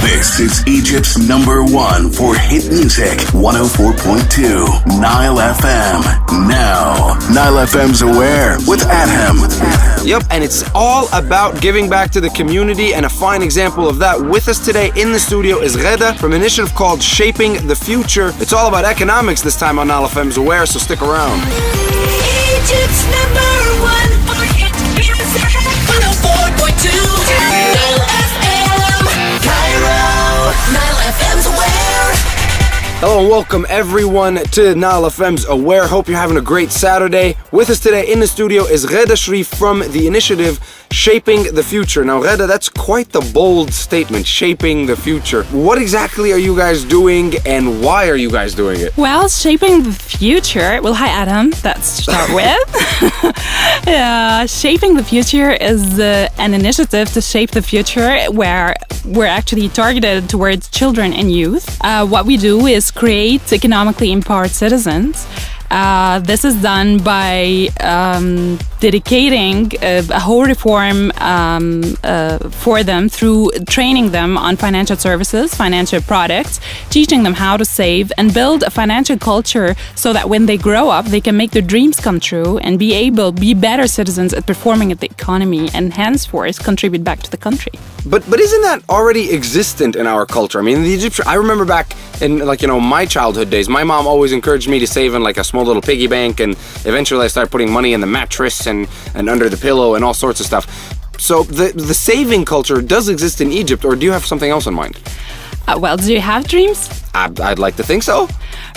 This is Egypt's #1 for hit music, 104.2 NILE FM. Now, NILE FM's Aware with Adham. Yep, and it's all about giving back to the community, and a fine example of that with us today in the studio is Reda from an initiative called Shaping the Future. It's all about economics this time on NILE FM's Aware, so stick around. Egypt's #1 for hit music, 104.2 NILE FM, Cairo, NILE FM's Aware. Hello and welcome everyone to NILE FM's Aware. Hope you're having a great Saturday. With us today in the studio is Reda from the initiative Shaping the Future. Now Reda, that's quite the bold statement, shaping the future. What exactly are you guys doing and why are you guys doing it? Well, shaping the future. Well, hi Adham, that's to start with. Shaping the Future is an initiative to shape the future where we're actually targeted towards children and youth. What we do is create economically empowered citizens. This is done by dedicating a whole reform for them through training them on financial services, financial products, teaching them how to save and build a financial culture so that when they grow up, they can make their dreams come true and be better citizens at performing at the economy and henceforth contribute back to the country. But isn't that already existent in our culture? I mean, the Egyptian, I remember back in my childhood days, my mom always encouraged me to save in like a small little piggy bank, and eventually I started putting money in the mattress and under the pillow and all sorts of stuff. So the saving culture does exist in Egypt, or do you have something else in mind? Well, do you have dreams? I'd like to think so.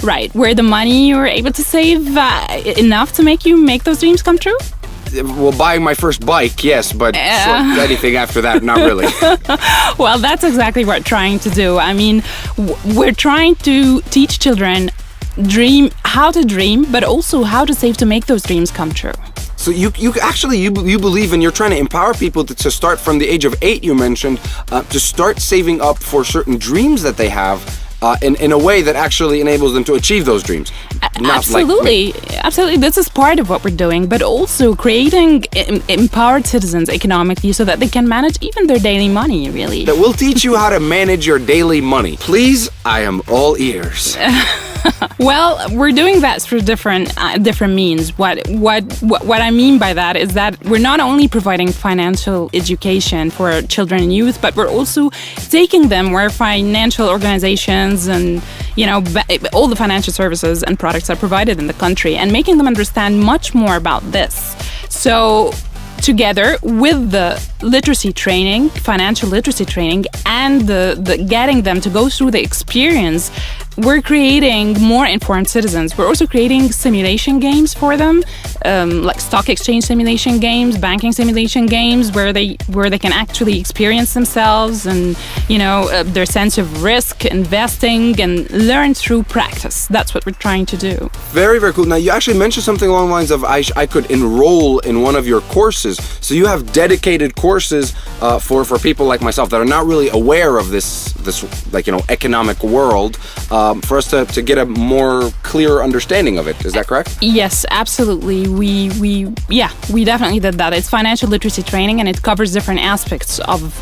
Right, were the money you were able to save enough to make those dreams come true? Well, buying my first bike, yes, but anything after that, not really. Well, that's exactly what we're trying to do. I mean, we're trying to teach children how to dream, but also how to save to make those dreams come true. So you believe, and you're trying to empower people to start from the age of 8, you mentioned, to start saving up for certain dreams that they have, in a way that actually enables them to achieve those dreams. Absolutely. This is part of what we're doing, but also creating empowered citizens economically so that they can manage even their daily money, really. That will teach you how to manage your daily money. Please, I am all ears. Well, we're doing that through different means. What I mean by that is that we're not only providing financial education for children and youth, but we're also taking them where financial organizations and all the financial services and products are provided in the country, and making them understand much more about this. So together with the literacy training, financial literacy training, and the getting them to go through the experience, we're creating more informed citizens. We're also creating simulation games for them, like stock exchange simulation games, banking simulation games, where they can actually experience themselves and their sense of risk, investing, and learn through practice. That's what we're trying to do. Very, very cool. Now, you actually mentioned something along the lines of I could enroll in one of your courses. So you have dedicated courses for people like myself that are not really aware of this economic world, for us to get a more clear understanding of it. Is that correct? Yes, absolutely. We definitely did that. It's financial literacy training, and it covers different aspects of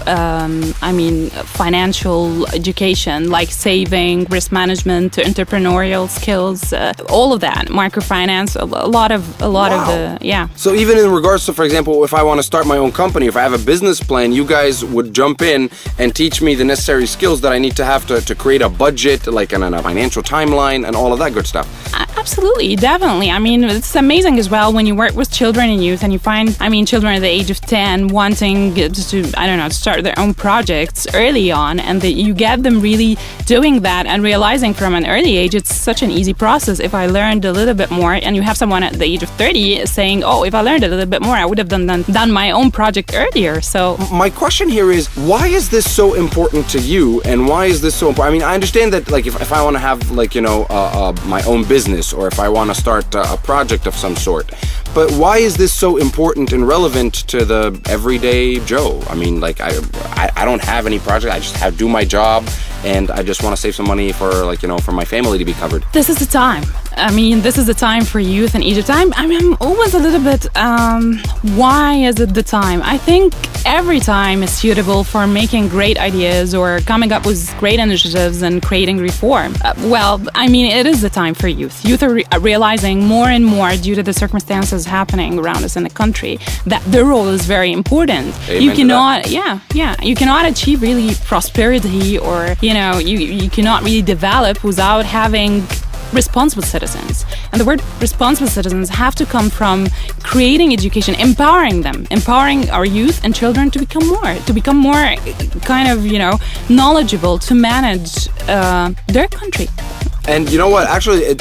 financial education, like saving, risk management, entrepreneurial skills, all of that, microfinance, a lot of the. So even in regards to, for example, if I want to start my own company, if I have a business plan, you guys would jump in and teach me the necessary skills that I need to have to create a budget, like a financial timeline and all of that good stuff. Absolutely, definitely. I mean, it's amazing as well when you work with children and youth and you find, children at the age of 10 wanting to start their own projects early on, and that you get them really doing that and realizing from an early age it's such an easy process. If I learned a little bit more, and you have someone at the age of 30 saying, oh, if I learned a little bit more, I would have done my own project earlier. So my question here is, why is this so important to you, and why is this so important? I mean, I understand that, like, if I want to have, my own business, or if I want to start a project of some sort, but why is this so important and relevant to the everyday Joe? I mean, like, I don't have any project. I just do my job, and I just want to save some money for, for my family to be covered. This is the time. I mean, this is the time for youth in Egypt. I'm always a little bit, why is it the time? I think every time is suitable for making great ideas or coming up with great initiatives and creating reform. It is the time for youth. Youth are realizing more and more due to the circumstances happening around us in the country that their role is very important. Amen you cannot, you cannot achieve really prosperity, or, you cannot really develop without having responsible citizens. And the word responsible citizens have to come from creating education, empowering them, empowering our youth and children to become more kind of, knowledgeable to manage their country. And you know what? Actually,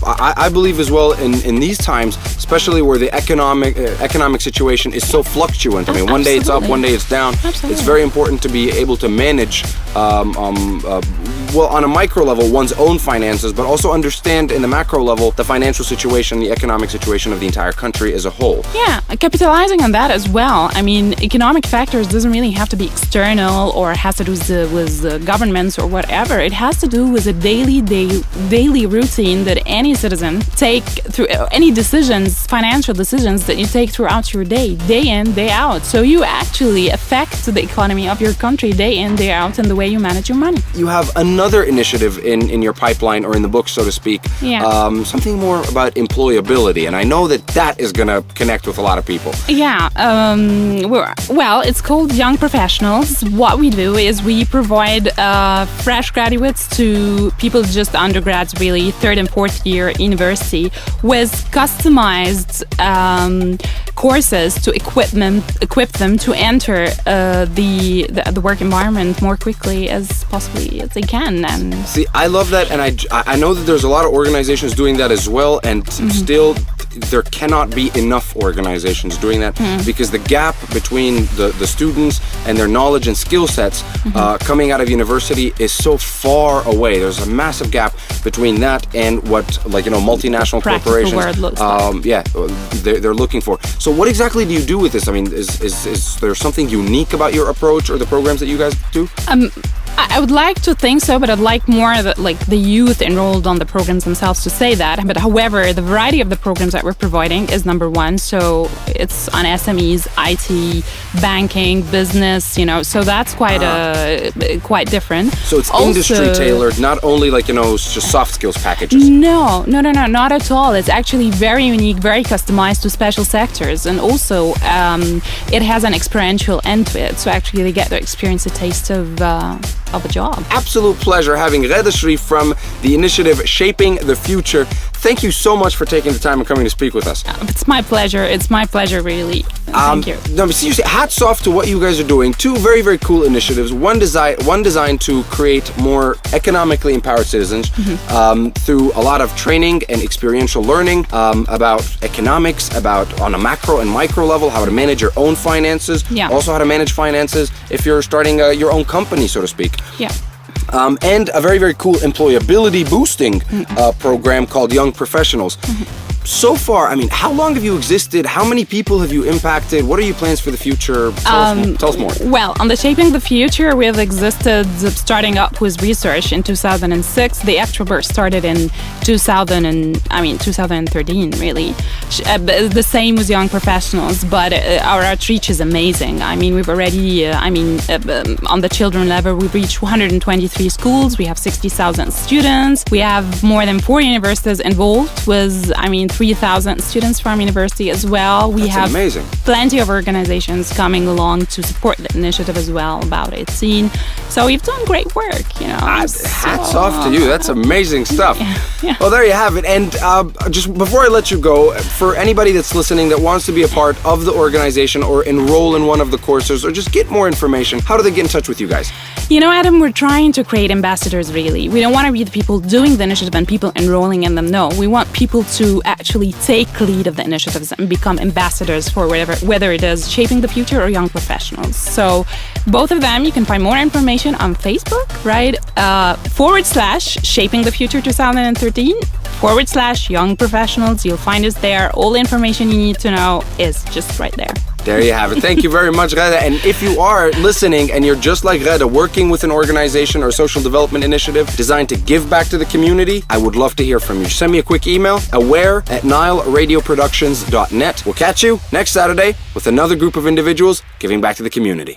I believe as well in these times, especially where the economic situation is so fluctuant. I mean, one day it's up, one day it's down. Absolutely. It's very important to be able to manage, on a micro level, one's own finances, but also understand in the macro level the financial situation, the economic situation of the entire country as a whole. Yeah, capitalizing on that as well. I mean, economic factors doesn't really have to be external or has to do with governments or whatever. It has to do with a daily routine that any citizen take through any decisions, financial decisions that you take throughout your day in, day out. So you actually affect the economy of your country day in, day out, and the way you manage your money. You have another initiative in your pipeline, or in the book, so to speak. Yeah. Something more about employability, and I know that is going to connect with a lot of people. Yeah. It's called Young Professionals. What we do is we provide fresh graduates to people just undergrads, really, third and fourth year university, with customized courses to equip them to enter the work environment more quickly as possibly as they can. And see, I love that, and I know that there's a lot of organizations doing that as well, and still there cannot be enough organizations doing that because the gap between the students and their knowledge and skill sets coming out of university is so far away. There's a massive gap between that and what, multinational corporations they're looking for. So what exactly do you do with this? I mean, is there something unique about your approach or the programs that you guys do? I would like to think so, but I'd like more that the youth enrolled on the programs themselves to say that. But however, the variety of the programs that we're providing is number one. So it's on SMEs, IT, banking, business, so that's quite different. So it's also industry tailored, not only just soft skills packages. No, not at all. It's actually very unique, very customized to special sectors. And also it has an experiential end to it. So actually they get to experience a taste of a job. Absolute pleasure having Reda from the initiative Shaping the Future. Thank you so much for taking the time and coming to speak with us. It's my pleasure. It's my pleasure, really. Thank you. No, seriously, hats off to what you guys are doing. Two very, very cool initiatives. One designed to create more economically empowered citizens through a lot of training and experiential learning about economics, about on a macro and micro level, how to manage your own finances. Yeah. Also how to manage finances if you're starting your own company, so to speak. Yeah. And a very, very cool employability boosting program called Young Professionals. So far, I mean, how long have you existed? How many people have you impacted? What are your plans for the future? Tell us more. Well, on the Shaping the Future, we have existed starting up with research in 2006. The actual work started in 2013, really. The same with Young Professionals, but our outreach is amazing. I mean, we've already, on the children level, we've reached 123 schools. We have 60,000 students. We have more than 4 universities involved with, 3,000 students from university as well. We have amazing. Plenty of organizations coming along to support the initiative as well, about 18. So we've done great work, Hats off to you. That's amazing stuff. Yeah. Well, there you have it. And just before I let you go, for anybody that's listening that wants to be a part of the organization or enroll in one of the courses or just get more information, how do they get in touch with you guys? Adam, we're trying to create ambassadors, really. We don't want to be the people doing the initiative and people enrolling in them. No, we want people to actually take lead of the initiatives and become ambassadors for whether it is Shaping the Future or Young Professionals. So both of them, you can find more information on Facebook, right? / Shaping the Future 2013 / Young Professionals. You'll find us there. All the information you need to know is just right there. There you have it. Thank you very much, Reda. And if you are listening and you're just like Reda, working with an organization or social development initiative designed to give back to the community, I would love to hear from you. Send me a quick email, aware@nileradioproductions.net. We'll catch you next Saturday with another group of individuals giving back to the community.